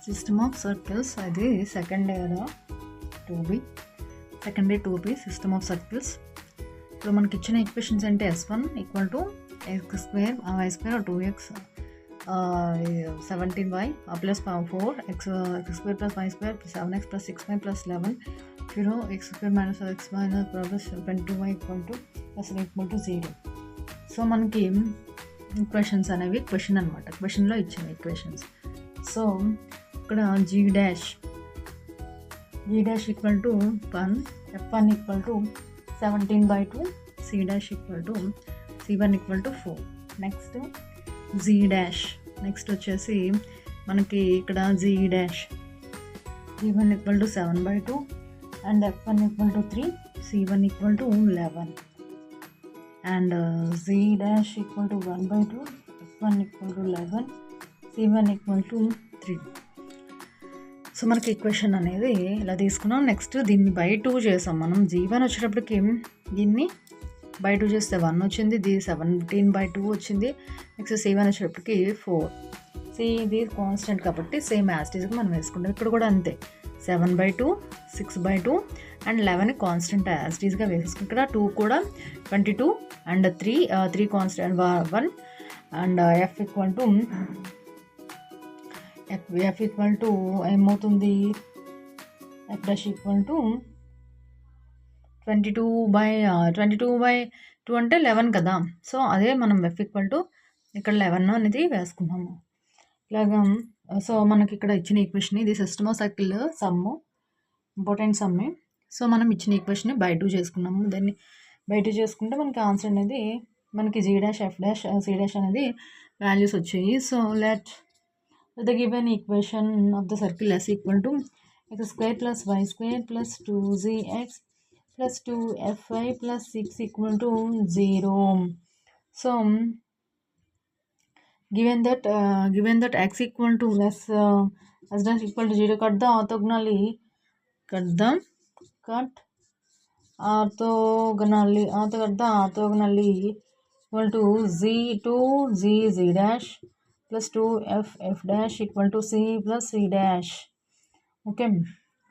System of circles అది second day కదా 2b second day 2b system of circles. ఇప్పుడు మనకి ఇచ్చిన ఈక్వేషన్స్ అంటే s1 equal to x square y square 2x 17y plus 4 x square plus y square 7x plus 6y plus 11 0 x square minus x minus plus 22y equal to plus equal to 0. So మనకి equations అనేవి question అనమాట, క్వశ్చన్లో ఇచ్చిన equations. So ఇక్కడ g dash equal to 1, f1 equal to 17/2, c dash equal to c1 equal to 4. Next z dash, next వచ్చేసి మనకి ఇక్కడ g dash c1 equal to 7/2 and f1 equal to 3, c1 equal to 11 and z dash equal to 1/2, f1 equal to 11, c1 equal to 3. So మనకి equation అనేది ఇలా తీసుకున్నాం. Next దీన్ని by 2 చేసాం మనం. g1 వచ్చేటప్పటికి దీన్ని బై 2 చేస్తే 1 వచ్చింది, ఇది 17/2 వచ్చింది. నెక్స్ట్ c1 వచ్చేటప్పటికి 4. ఇది కాన్స్టెంట్ కాబట్టి సేమ్ యాజ్ టీజ్గా మనం వేసుకుంటాం. ఇక్కడ కూడా అంతే 7/2, 6/2 అండ్ 11 కాన్స్టెంట్ యాజ్ టీజ్గా వేసుకుంటాం. ఇక్కడ 2 కూడా 22 and 3 constant 1 and f equal to ఏమవుతుంది, f డాష్ ఈక్వల్ టు 22/2 అంటే 11 కదా. సో అదే మనం f ఈక్వల్ టు ఇక్కడ 11 అనేది వేసుకున్నాము ఇలాగా. సో మనకి ఇక్కడ ఇచ్చిన ఈక్వేషన్ ఇది సిస్టమ్ ఆఫ్ సర్కిల్ సమ్ము, ఇంపార్టెంట్ సమ్మే. సో మనం ఇచ్చిన ఈక్వేషన్ బై 2 చేసుకున్నాము. దాన్ని బై 2 చేసుకుంటే మనకి ఆన్సర్ అనేది మనకి g dash f dash c dash అనేది వాల్యూస్ వచ్చాయి. So let the given equation of the circle s equal to x square plus y square plus 2zx plus 2fy plus 6 equal to 0. So given that x equal to s dash equal to 0, cut the orthogonally equal to z dash plus 2f dash equal to c plus c dash. Okay,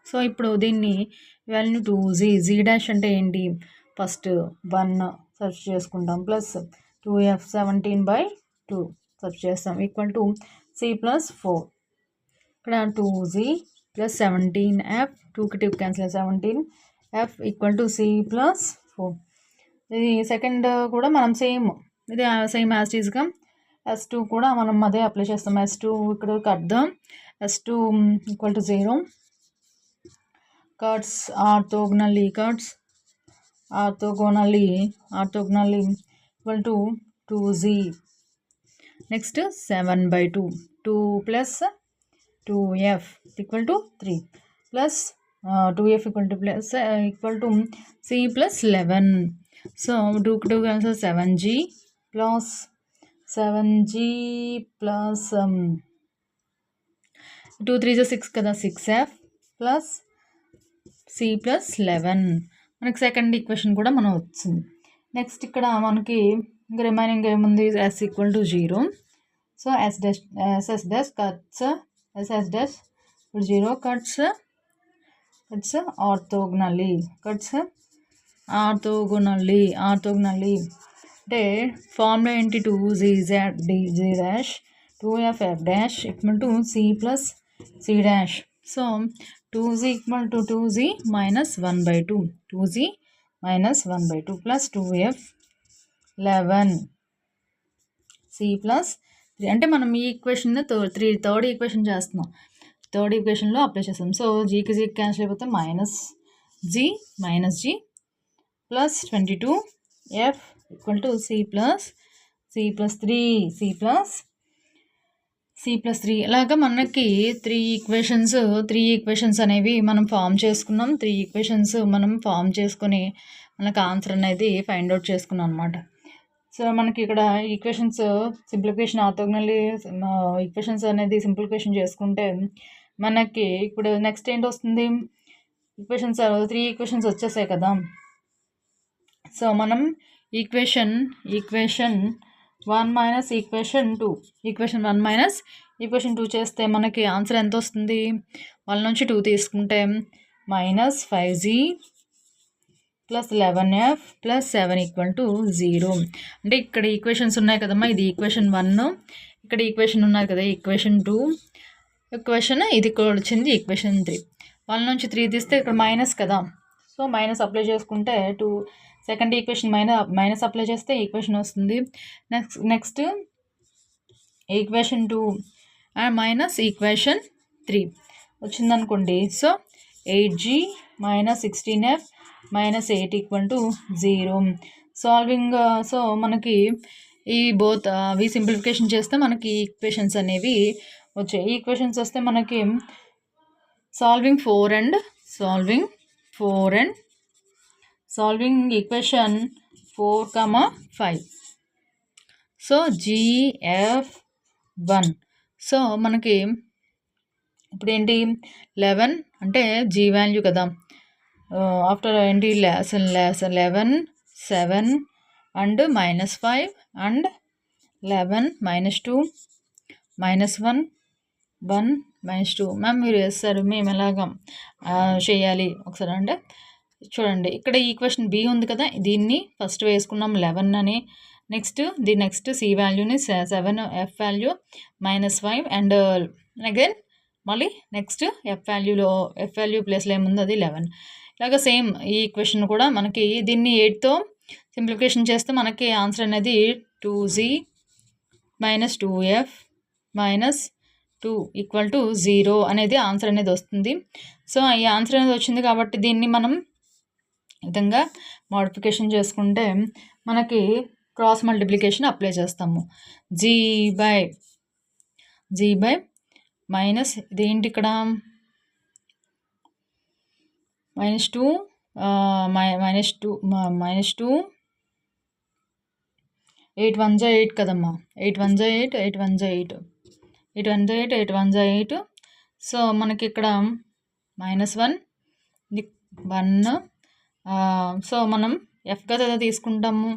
so ఇప్పుడు దీన్ని value 2z dash అంటే ఏంటి, first 1 search చేసుకుంటాం, plus 2f 17/2 search చేస్తాం, equal to c plus 4. ఇక్కడ 2z plus 17f 2కి 2 cancel 17f equal to c plus 4. ఇది second కూడా మనం ఇది సేమ్ యాజ్ టీజ్గా s2 కూడా మనం అదే అప్లై చేస్తాం. s2 ఇక్కడ కద్దాం, s2 equal to 0, cuts orthogonally equal to 2z. Next 7/2, 2 plus 2f equal to 3 plus 2f equal to c plus 11. So 2కి 2 క్యాన్సిల్ 7g ప్లస్ 2 3 6 కదా, 6f ప్లస్ c ప్లస్ 11. మనకి second equation కూడా మనం వచ్చింది. Next ఇక్కడ మనకి ఇంకా రిమైనింగ్ ఏముంది, s equal to 0. So s dash cuts s dash 0 cuts orthogonally అంటే ఫార్ములా ఏంటి, 2z dash 2f dash equal to c plus c dash. So 2z equal to 2z minus 1/2, 2z minus 1/2 plus 2f 11 c plus 3. అంటే మనం ఈ equation third equation చేస్తున్నాం, third ఈక్వేషన్లో apply చేస్తాం. So జీకి cancel అయిపోతే minus g plus 22f equal to c plus 3 ఇలాగా మనకి 3 ఈక్వేషన్స్ అనేవి మనం ఫామ్ చేసుకున్నాం. 3 ఈక్వేషన్స్ మనం ఫామ్ చేసుకొని మనకు ఆన్సర్ అనేది ఫైండ్ అవుట్ చేసుకున్నాం అనమాట. సో మనకి ఇక్కడ ఈక్వేషన్స్ సింప్లిఫికేషన్ ఆర్థోగోనల్లీ ఈక్వేషన్స్ అనేది సింప్లిఫికేషన్ చేసుకుంటే మనకి ఇప్పుడు నెక్స్ట్ ఏంటి వస్తుంది, ఈక్వేషన్స్ 3 ఈక్వేషన్స్ వచ్చేసాయి కదా. సో మనం equation 1 minus equation 2, equation 1 minus equation 2 చేస్తే మనకి ఆన్సర్ ఎంత వస్తుంది? 1 నుంచి 2 తీసుకుంటే -5g + 11f + 7 = 0. అంటే ఇక్కడ ఈక్వేషన్స్ ఉన్నాయి కదమ్మా, ఇది ఈక్వేషన్ 1, ఇక్కడ ఈక్వేషన్ ఉన్నది కదా ఈక్వేషన్ 2, ఈక్వేషన్ ఇది కూడా వచ్చింది ఈక్వేషన్ 3. 1 నుంచి 3 తీస్తే ఇక్కడ మైనస్ కదా, సో మైనస్ అప్లై చేసుకుంటే 2 సెకండ్ ఈక్వేషన్ మైనస్ అప్లై చేస్తే ఈక్వేషన్ వస్తుంది. Next equation 2 and minus equation 3 వచ్చిందనుకోండి. So 8g - 16f - 8 = 0. Solving so మనకి ఈ బోత్ అవి సింప్లిఫికేషన్ చేస్తే మనకి ఈక్వేషన్స్ అనేవి వచ్చాయి. ఈక్వేషన్స్ వస్తే మనకి solving equation 4, 5. So GF1. So మనకి ఇప్పుడు ఏంటి 11 అంటే G వాల్యూ కదా, ఆఫ్టర్ ఏంటి 11, 7 అండ్ -5 అండ్ 11 -2 -1 1 -2. మ్యామ్ మీరు వేస్తారు, మేము ఎలాగా చేయాలి ఒకసారి అంటే చూడండి. ఇక్కడ ఈక్వేషన్ బి ఉంది కదా, దీన్ని ఫస్ట్ వేసుకున్నాం 11 అని. నెక్స్ట్ సి వాల్యూని 7, ఎఫ్ వాల్యూ -5 అండ్ అగైన్ మళ్ళీ నెక్స్ట్ ఎఫ్ వాల్యూ ప్లేస్లో ఏముందో అది 11. ఇలాగ సేమ్ ఈ ఈక్వేషన్ కూడా మనకి దీన్ని 8తో సింప్లిఫికేషన్ చేస్తే మనకి ఆన్సర్ అనేది 2g - 2f - 2 = 0 అనేది ఆన్సర్ అనేది వస్తుంది. సో ఈ ఆన్సర్ అనేది వచ్చింది కాబట్టి దీన్ని మనం విధంగా మోడిఫికేషన్ చేసుకుంటే మనకి క్రాస్ మల్టిప్లికేషన్ అప్లై చేస్తాము. g బై మైనస్ ఇదేంటి ఇక్కడ -2 8 1 8 కదమ్మా, 8 1 8 8 1 8 8 1 8 8 1 8. సో మనకి ఇక్కడ -1 1. సో మనం ఎఫ్ కదా తీసుకుంటాము,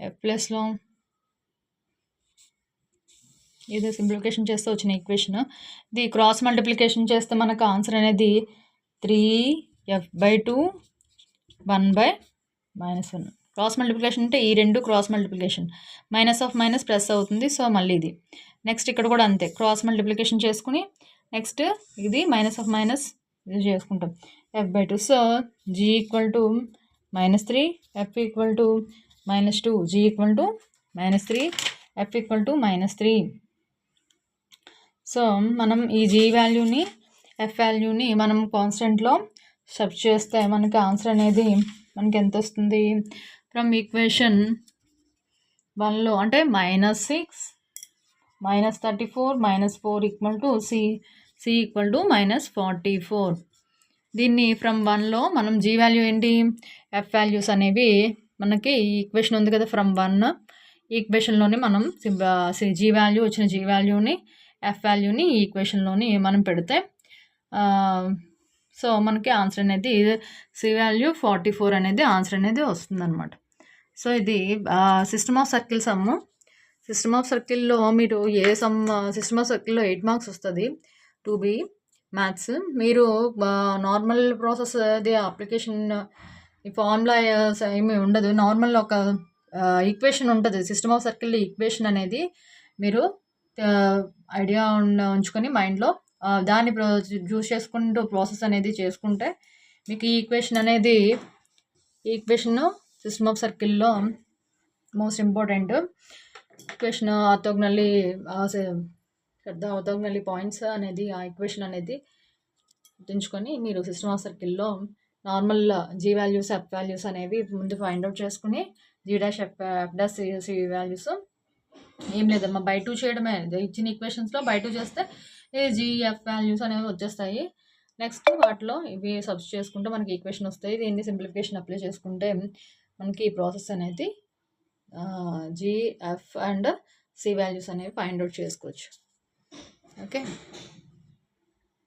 ఎఫ్ ప్లస్లో ఇది సింప్లిఫికేషన్ చేస్తే వచ్చిన ఈక్వేషన్. ఇది క్రాస్ మల్టిప్లికేషన్ చేస్తే మనకు ఆన్సర్ అనేది 3f/2 1/-1. క్రాస్ మల్టిప్లికేషన్ అంటే ఈ రెండు cross multiplication, minus of minus plus అవుతుంది. సో మళ్ళీ ఇది నెక్స్ట్ ఇక్కడ కూడా అంతే, క్రాస్ మల్టిప్లికేషన్ చేసుకుని నెక్స్ట్ ఇది మైనస్ ఆఫ్ మైనస్ ఇది చేసుకుంటాం f/2. So g = -3, f = -2, g = -3, f = -3. So మనం ఈ g వాల్యూని f వాల్యూని మనం కాన్స్టెంట్లో సబ్ చేస్తే మనకి ఆన్సర్ అనేది మనకి ఎంత వస్తుంది? ఫ్రమ్ ఈక్వేషన్ 1లో అంటే -6 -34 -4 = c = -44. దీన్ని ఫ్రమ్ 1లో మనం g వాల్యూ ఏంటి, f వాల్యూస్ అనేవి మనకి ఈ ఈక్వేషన్ ఉంది కదా ఫ్రమ్ 1, ఈ ఈక్వేషన్లోని మనం g వాల్యూ వచ్చిన g వాల్యూని ఎఫ్ వాల్యూని ఈ ఈక్వేషన్లోని మనం పెడితే సో మనకి ఆన్సర్ అనేది సి వాల్యూ 44 అనేది ఆన్సర్ అనేది వస్తుందన్నమాట. సో ఇది system of circle sum. System of సర్కిల్లో మీరు ఏ సిస్టమ్ ఆఫ్ సర్కిల్లో 8 మార్క్స్ వస్తుంది 2B మ్యాథ్స్. మీరు నార్మల్ ప్రాసెస్ అది అప్లికేషన్ ఈ ఫార్ములా ఏమి ఉండదు, నార్మల్ ఒక ఈక్వేషన్ ఉంటుంది సిస్టమ్ ఆఫ్ సర్కిల్ ఈక్వేషన్ అనేది మీరు ఐడియా ఉంచుకొని మైండ్లో దాన్ని చూస్ చేసుకుంటూ ప్రాసెస్ అనేది చేసుకుంటే మీకు ఈ ఈక్వేషన్ సిస్టమ్ ఆఫ్ సర్కిల్లో most important equation. Orthogonally points అనేది ఆ ఈక్వేషన్ అనేది గుర్తుంచుకొని మీరు సిస్టమ్ ఆఫ్ సర్కిల్లో normal G values F values అనేవి ముందు ఫైండ్ అవుట్ చేసుకుని G', F', వాల్యూస్ ఏం లేదమ్మా బై 2 చేయడమే, ఇచ్చిన ఈక్వేషన్స్లో బై 2 చేస్తే GF వాల్యూస్ అనేవి వచ్చేస్తాయి. నెక్స్ట్ వాటిలో ఇవి సబ్స్టిట్యూట్ చేసుకుంటే మనకి ఈక్వేషన్ వస్తాయి. దీన్ని సింప్లిఫికేషన్ అప్లై చేసుకుంటే మనకి ఈ ప్రాసెస్ అనేది GF అండ్ C వాల్యూస్ అనేవి ఫైండ్ అవుట్ చేసుకోవచ్చు. ఓకే.